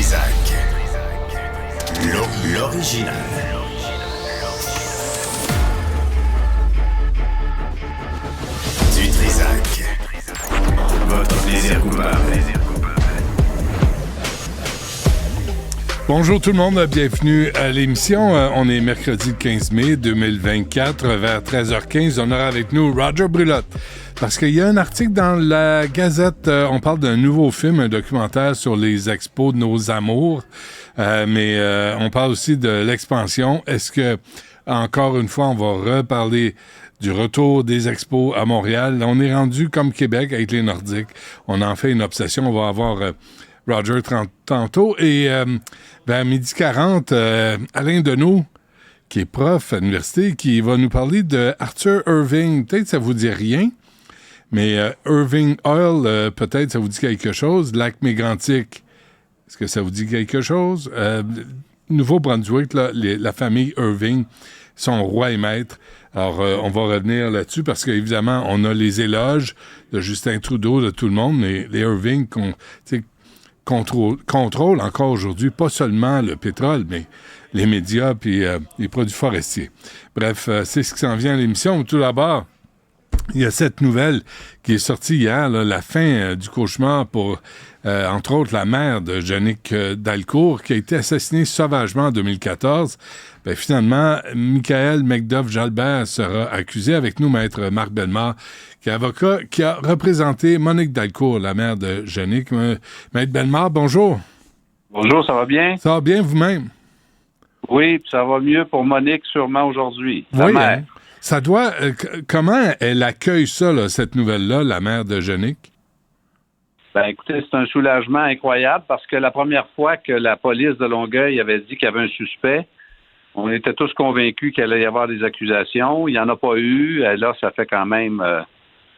Trisac. L'original. Du Trisac. Votre plaisir coupable. Bonjour tout le monde, bienvenue à l'émission. On est mercredi 15 mai 2024 vers 13h15. On aura avec nous Roger Brulotte. Parce qu'il y a un article dans la Gazette, on parle d'un nouveau film, un documentaire sur les expos de nos amours, mais on parle aussi de l'expansion. Est-ce que, encore une fois, on va reparler du retour des expos à Montréal? On est rendu comme Québec avec les Nordiques. On en fait une obsession. On va avoir Roger tantôt. Et vers 12h40, Alain Deneau, qui est prof à l'université, qui va nous parler de Arthur Irving. Peut-être que ça vous dit rien, mais Irving Oil, peut-être ça vous dit quelque chose. Lac Mégantic, est-ce que ça vous dit quelque chose? Nouveau-Brunswick, là, la famille Irving, sont roi et maître. Alors, on va revenir là-dessus parce qu'évidemment, on a les éloges de Justin Trudeau, de tout le monde, mais les Irving contrôlent encore aujourd'hui pas seulement le pétrole, mais les médias puis les produits forestiers. Bref, c'est ce qui s'en vient à l'émission. Tout d'abord, il y a cette nouvelle qui est sortie hier, là, la fin du cauchemar pour, entre autres, la mère de Jannick Dalcourt, qui a été assassinée sauvagement en 2014. Ben, finalement, Michael McDuff-Jalbert sera accusé. Avec nous, maître Marc Bellemare, qui est avocat, qui a représenté Monique Dalcourt, la mère de Jannick. Maître Bellemare, bonjour. Bonjour, ça va bien? Ça va bien vous-même? Oui, ça va mieux pour Monique sûrement aujourd'hui. Oui, mère. Hein? Ça doit... comment elle accueille ça, là, cette nouvelle-là, la mère de Jannick? Ben, écoutez, c'est un soulagement incroyable parce que la première fois que la police de Longueuil avait dit qu'il y avait un suspect, on était tous convaincus qu'il allait y avoir des accusations. Il n'y en a pas eu. Là, ça fait quand même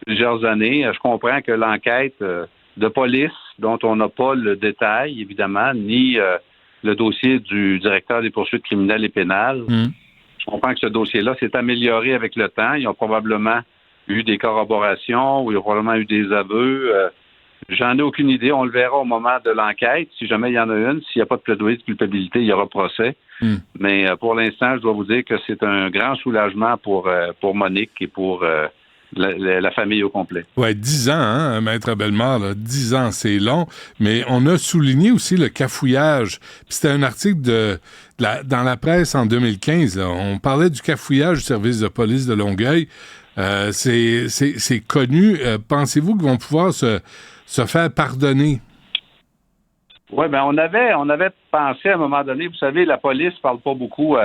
plusieurs années. Je comprends que l'enquête de police, dont on n'a pas le détail, évidemment, ni le dossier du directeur des poursuites criminelles et pénales, je comprends que ce dossier-là s'est amélioré avec le temps. Ils ont probablement eu des corroborations ou ils ont probablement eu des aveux. J'en ai aucune idée. On le verra au moment de l'enquête. Si jamais il y en a une, s'il n'y a pas de plaidoyer de culpabilité, il y aura procès. Mais pour l'instant, je dois vous dire que c'est un grand soulagement pour Monique et pour la famille au complet. Oui, 10 ans, hein, maître Bellemare, là, 10 ans, c'est long. Mais on a souligné aussi le cafouillage. Puis c'était un article dans la presse en 2015. Là. On parlait du cafouillage du service de police de Longueuil. C'est connu. Pensez-vous qu'ils vont pouvoir se faire pardonner? Oui, bien, on avait pensé à un moment donné, vous savez, la police ne parle pas beaucoup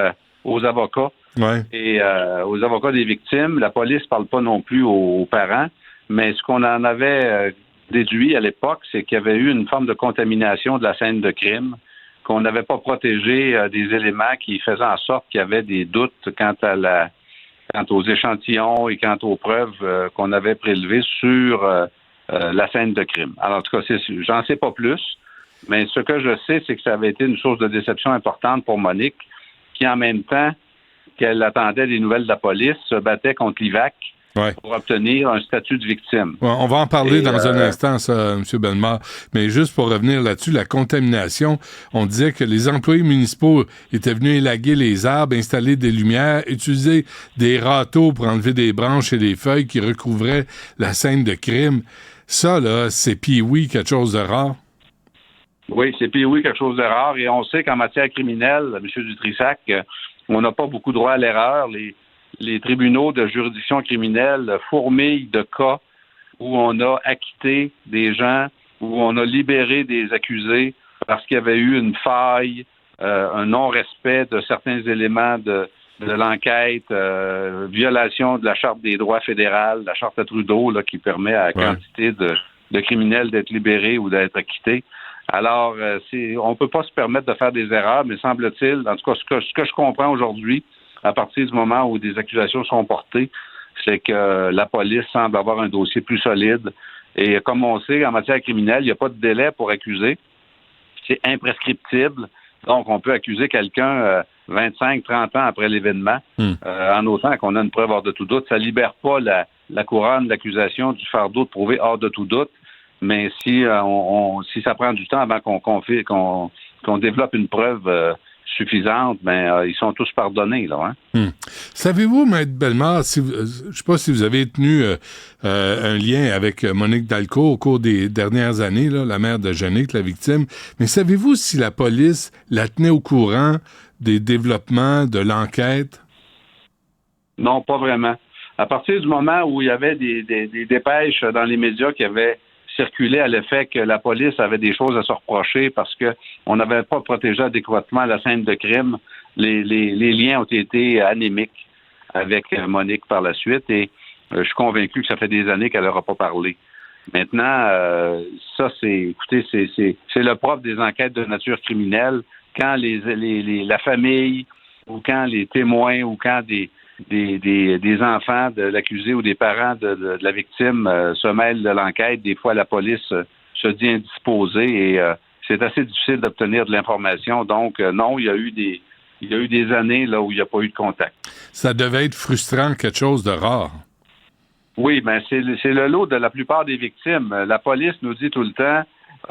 aux avocats. Ouais. Et aux avocats des victimes. La police ne parle pas non plus aux parents. Mais ce qu'on en avait déduit à l'époque, c'est qu'il y avait eu une forme de contamination de la scène de crime, qu'on n'avait pas protégé des éléments qui faisaient en sorte qu'il y avait des doutes quant aux échantillons et quant aux preuves qu'on avait prélevées sur la scène de crime. Alors, en tout cas, j'en sais pas plus, mais ce que je sais, c'est que ça avait été une source de déception importante pour Monique, qui en même temps qu'elle attendait des nouvelles de la police, se battait contre l'IVAC pour obtenir un statut de victime. Ouais, on va en parler dans un instant, ça, M. Bellemare. Mais juste pour revenir là-dessus, la contamination, on disait que les employés municipaux étaient venus élaguer les arbres, installer des lumières, utiliser des râteaux pour enlever des branches et des feuilles qui recouvraient la scène de crime. Ça, là, c'est pis-oui, quelque chose de rare. Oui, c'est pis-oui, quelque chose de rare. Et on sait qu'en matière criminelle, M. Dutrissac, on n'a pas beaucoup droit à l'erreur. Les tribunaux de juridiction criminelle fourmillent de cas où on a acquitté des gens, où on a libéré des accusés parce qu'il y avait eu une faille, un non-respect de certains éléments de l'enquête, violation de la Charte des droits fédérales, la Charte à Trudeau, là, qui permet à la quantité de criminels d'être libérés ou d'être acquittés. Alors, on ne peut pas se permettre de faire des erreurs, mais semble-t-il, en tout cas, ce que je comprends aujourd'hui, à partir du moment où des accusations sont portées, c'est que la police semble avoir un dossier plus solide. Et comme on sait, en matière criminelle, il n'y a pas de délai pour accuser. C'est imprescriptible. Donc, on peut accuser quelqu'un 25-30 ans après l'événement, en autant qu'on a une preuve hors de tout doute. Ça ne libère pas la couronne d'accusation du fardeau de prouver hors de tout doute. Mais si ça prend du temps avant qu'on qu'on développe une preuve suffisante, ils sont tous pardonnés, là. Hein? Savez-vous, Maître Bellemare, je ne sais pas si vous avez tenu un lien avec Monique Dalcourt au cours des dernières années, là, la mère de Jannick, la victime, mais savez-vous si la police la tenait au courant des développements de l'enquête? Non, pas vraiment. À partir du moment où il y avait des dépêches dans les médias qui avaient circulé à l'effet que la police avait des choses à se reprocher parce qu'on n'avait pas protégé adéquatement la scène de crime, les liens ont été anémiques avec Monique par la suite et je suis convaincu que ça fait des années qu'elle n'aura pas parlé. Maintenant, ça, c'est le propre des enquêtes de nature criminelle. Quand la famille ou quand les témoins ou quand des enfants de l'accusé ou des parents de la victime se mêlent de l'enquête, des fois la police se dit indisposée et c'est assez difficile d'obtenir de l'information. Donc, non, il y a eu des années là où il n'y a pas eu de contact. Ça devait être frustrant, quelque chose de rare. Oui, c'est le lot de la plupart des victimes. La police nous dit tout le temps,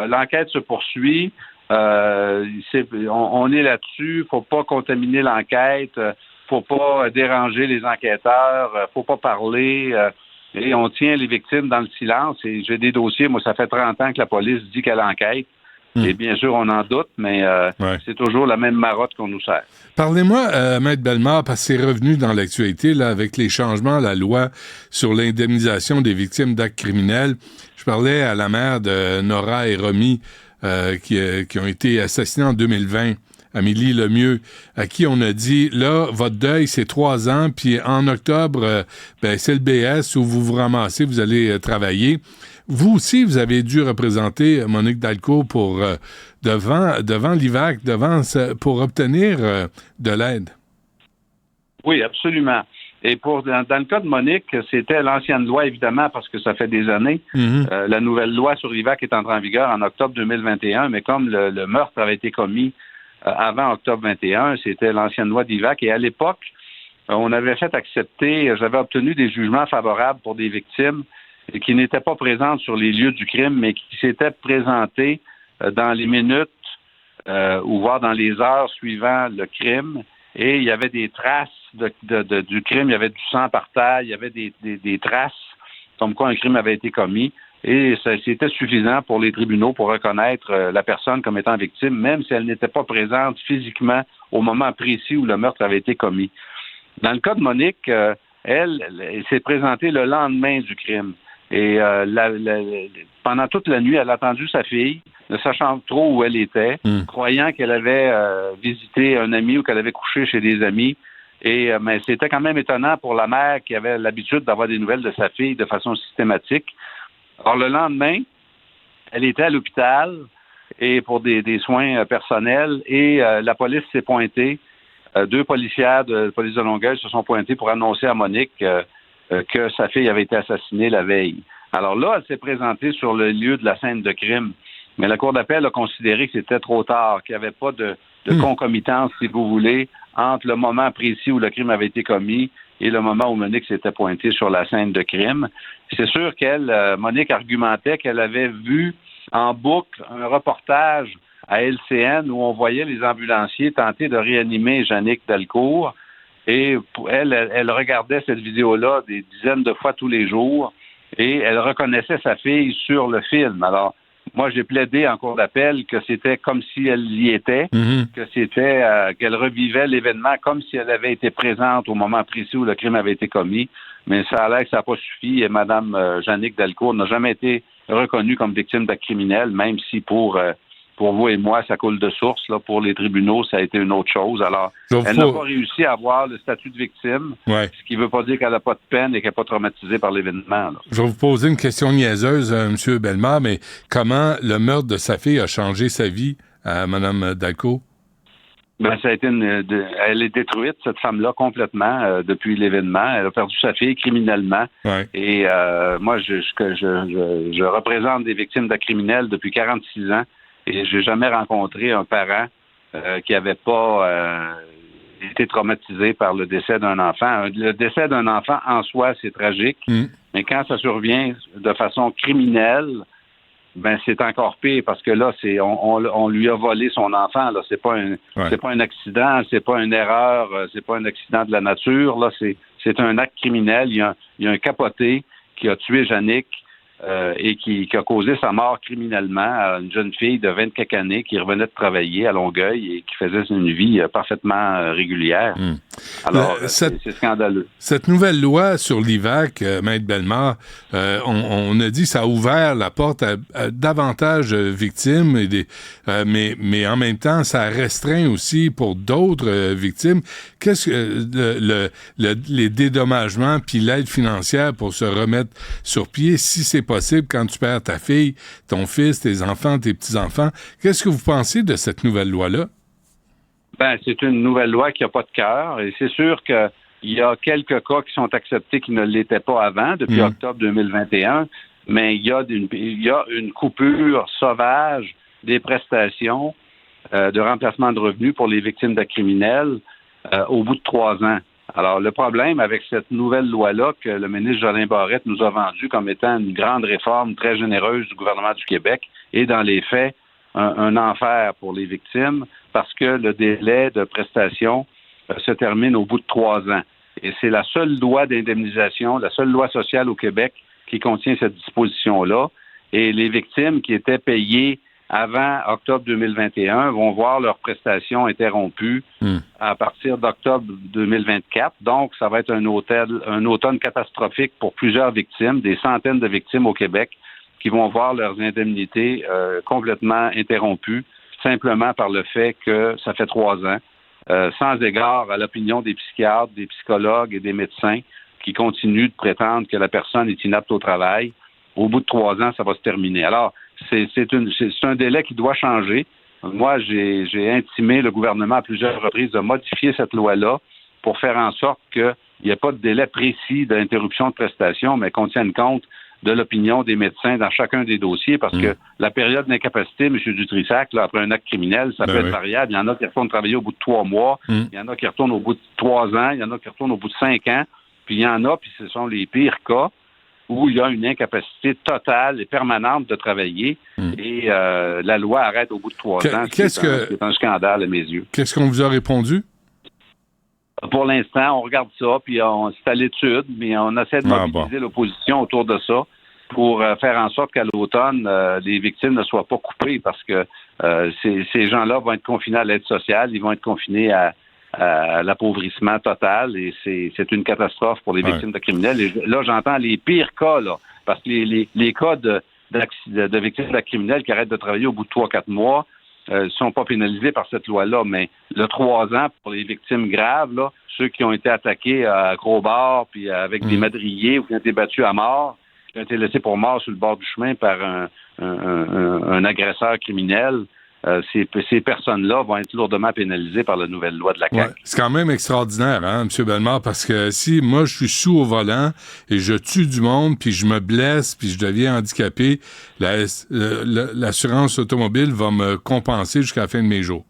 l'enquête se poursuit, on est là-dessus, faut pas contaminer l'enquête, faut pas déranger les enquêteurs, faut pas parler, et on tient les victimes dans le silence. Et j'ai des dossiers, moi, ça fait 30 ans que la police dit qu'elle enquête. Et bien sûr, on en doute, mais c'est toujours la même marotte qu'on nous sert. Parlez-moi, Maître Bellemare, parce que c'est revenu dans l'actualité là, avec les changements à la loi sur l'indemnisation des victimes d'actes criminels. Je parlais à la mère de Nora et Romy qui ont été assassinés en 2020. Amélie Lemieux, à qui on a dit, là, votre deuil, c'est 3 ans, puis en octobre, c'est le BS où vous vous ramassez, vous allez travailler. Vous aussi, vous avez dû représenter Monique Dalcourt devant l'IVAC, pour obtenir de l'aide. Oui, absolument. Et dans le cas de Monique, c'était l'ancienne loi, évidemment, parce que ça fait des années. La nouvelle loi sur l'IVAC est entrée en vigueur en octobre 2021, mais comme le meurtre avait été commis avant octobre 21, c'était l'ancienne loi d'IVAC. Et à l'époque, on avait fait accepter, j'avais obtenu des jugements favorables pour des victimes qui n'étaient pas présentes sur les lieux du crime, mais qui s'étaient présentées dans les minutes ou voire dans les heures suivant le crime. Et il y avait des traces du crime, il y avait du sang par terre, il y avait des traces comme quoi un crime avait été commis. Et c'était suffisant pour les tribunaux pour reconnaître la personne comme étant victime, même si elle n'était pas présente physiquement au moment précis où le meurtre avait été commis. Dans le cas de Monique, elle s'est présentée le lendemain du crime. Et pendant toute la nuit, elle a attendu sa fille, ne sachant trop où elle était, croyant qu'elle avait visité un ami ou qu'elle avait couché chez des amis. Mais c'était quand même étonnant pour la mère qui avait l'habitude d'avoir des nouvelles de sa fille de façon systématique. Alors, le lendemain, elle était à l'hôpital et pour des soins personnels et la police s'est pointée. 2 policières de police de Longueuil se sont pointées pour annoncer à Monique que sa fille avait été assassinée la veille. Alors là, elle s'est présentée sur le lieu de la scène de crime, mais la Cour d'appel a considéré que c'était trop tard, qu'il n'y avait pas de concomitance, si vous voulez, entre le moment précis où le crime avait été commis et le moment où Monique s'était pointée sur la scène de crime. C'est sûr Monique argumentait qu'elle avait vu en boucle un reportage à LCN où on voyait les ambulanciers tenter de réanimer Jannick Dalcourt. Et elle regardait cette vidéo-là des dizaines de fois tous les jours et elle reconnaissait sa fille sur le film. Alors, moi, j'ai plaidé en cour d'appel que c'était comme si elle y était, que c'était qu'elle revivait l'événement comme si elle avait été présente au moment précis où le crime avait été commis. Mais ça a l'air que ça n'a pas suffi et Mme Jannick Dalcourt n'a jamais été reconnue comme victime d'acte criminel, même si pour vous et moi, ça coule de source. Là, pour les tribunaux, ça a été une autre chose. Alors, elle n'a pas réussi à avoir le statut de victime, ce qui ne veut pas dire qu'elle n'a pas de peine et qu'elle n'est pas traumatisée par l'événement. Là. Je vais vous poser une question niaiseuse, M. Bellemare, mais comment le meurtre de sa fille a changé sa vie à Mme Dalcourt? Ça a été elle est détruite, cette femme-là, complètement, depuis l'événement. Elle a perdu sa fille criminellement. Ouais. Et moi, je représente des victimes d'actes criminels depuis 46 ans. Et j'ai jamais rencontré un parent qui n'avait pas été traumatisé par le décès d'un enfant. Le décès d'un enfant, en soi, c'est tragique. Mais quand ça survient de façon criminelle, ben c'est encore pire parce que là, on lui a volé son enfant. Là, c'est pas un accident, c'est pas une erreur, c'est pas un accident de la nature. Là, c'est un acte criminel. Il y a un capoté qui a tué Jannick et qui a causé sa mort criminellement à une jeune fille de 20 quelques années qui revenait de travailler à Longueuil et qui faisait une vie parfaitement régulière. Alors, c'est scandaleux. Cette nouvelle loi sur l'IVAC, Maître Bellemare, on a dit que ça a ouvert la porte à davantage de victimes, mais en même temps, ça restreint aussi pour d'autres victimes. Qu'est-ce que les dédommagements puis l'aide financière pour se remettre sur pied, si c'est possible, quand tu perds ta fille, ton fils, tes enfants, tes petits-enfants, qu'est-ce que vous pensez de cette nouvelle loi-là? Ben, c'est une nouvelle loi qui n'a pas de cœur et c'est sûr qu'il y a quelques cas qui sont acceptés qui ne l'étaient pas avant, depuis octobre 2021, mais il y a une coupure sauvage des prestations de remplacement de revenus pour les victimes d'actes criminels au bout de 3 ans. Alors, le problème avec cette nouvelle loi-là que le ministre Jolin Barrette nous a vendue comme étant une grande réforme très généreuse du gouvernement du Québec est dans les faits un enfer pour les victimes parce que le délai de prestation se termine au bout de 3 ans. Et c'est la seule loi d'indemnisation, la seule loi sociale au Québec qui contient cette disposition-là. Et les victimes qui étaient payées avant octobre 2021 vont voir leurs prestations interrompues à partir d'octobre 2024. Donc, ça va être un automne catastrophique pour plusieurs victimes, des centaines de victimes au Québec qui vont voir leurs indemnités complètement interrompues, simplement par le fait que ça fait 3 ans, sans égard à l'opinion des psychiatres, des psychologues et des médecins qui continuent de prétendre que la personne est inapte au travail. Au bout de 3 ans, ça va se terminer. Alors, c'est un délai qui doit changer. Moi, j'ai intimé le gouvernement à plusieurs reprises de modifier cette loi-là pour faire en sorte qu'il n'y ait pas de délai précis d'interruption de prestation, mais qu'on tienne compte de l'opinion des médecins dans chacun des dossiers, parce que la période d'incapacité, M. Dutrissac, là, après un acte criminel, ça peut être variable. Il y en a qui retournent travailler au bout de 3 mois, il y en a qui retournent au bout de 3 ans, il y en a qui retournent au bout de 5 ans, puis il y en a, puis ce sont les pires cas, où il y a une incapacité totale et permanente de travailler, et la loi arrête au bout de 3 ans. C'est un scandale à mes yeux. Qu'est-ce qu'on vous a répondu? Pour l'instant, on regarde ça, puis c'est à l'étude, mais on essaie de mobiliser l'opposition autour de ça pour faire en sorte qu'à l'automne, les victimes ne soient pas coupées parce que ces gens-là vont être confinés à l'aide sociale, ils vont être confinés à l'appauvrissement total et c'est une catastrophe pour les victimes de criminels. Et là, j'entends les pires cas, là, parce que les cas de victimes de criminels qui arrêtent de travailler au bout de 3-4 mois ne sont pas pénalisés par cette loi-là, mais le 3 ans pour les victimes graves, là, ceux qui ont été attaqués à gros bord puis avec des madriers ou qui ont été battus à mort, qui ont été laissés pour morts sur le bord du chemin par un agresseur criminel, ces personnes-là vont être lourdement pénalisées par la nouvelle loi de la CAQ. Ouais, c'est quand même extraordinaire, hein, M. Bellemare, parce que si moi, je suis sous au volant et je tue du monde, puis je me blesse, puis je deviens handicapé, l'assurance automobile va me compenser jusqu'à la fin de mes jours.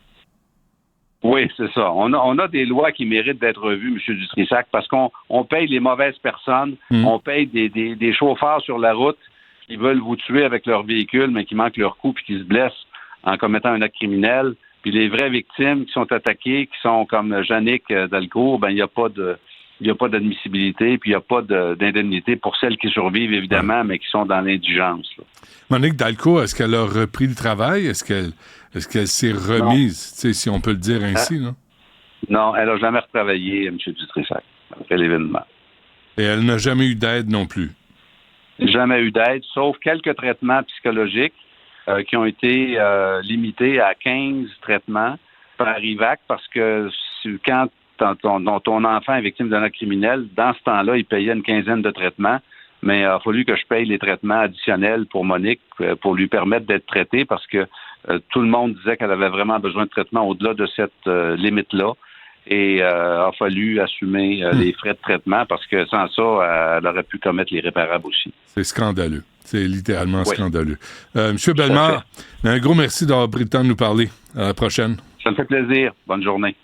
Oui, c'est ça. On a des lois qui méritent d'être revues, M. Dutrissac, parce qu'on paye les mauvaises personnes, on paye des chauffeurs sur la route qui veulent vous tuer avec leur véhicule, mais qui manquent leur coup puis qui se blessent en commettant un acte criminel. Puis les vraies victimes qui sont attaquées, qui sont comme Jannick Dalcourt, ben il n'y a pas d'admissibilité, puis il n'y a pas d'indemnité pour celles qui survivent, évidemment, mais qui sont dans l'indigence. Là. Monique Dalcourt, est-ce qu'elle a repris le travail? Est-ce qu'elle s'est remise, si on peut le dire ainsi, non? Non, elle n'a jamais retravaillé, M. Dutrissac, après l'événement. Et elle n'a jamais eu d'aide non plus? Jamais eu d'aide, sauf quelques traitements psychologiques qui ont été limités à 15 traitements par IVAC, parce que quand ton enfant est victime d'un acte criminel, dans ce temps-là, il payait une quinzaine de traitements, mais il a fallu que je paye les traitements additionnels pour Monique pour lui permettre d'être traitée, parce que tout le monde disait qu'elle avait vraiment besoin de traitement au-delà de cette limite-là. Et a fallu assumer les frais de traitement parce que sans ça, elle aurait pu commettre l'irréparable aussi. C'est scandaleux. C'est littéralement scandaleux. Monsieur Bellemare, un gros merci d'avoir pris le temps de nous parler. À la prochaine. Ça me fait plaisir. Bonne journée.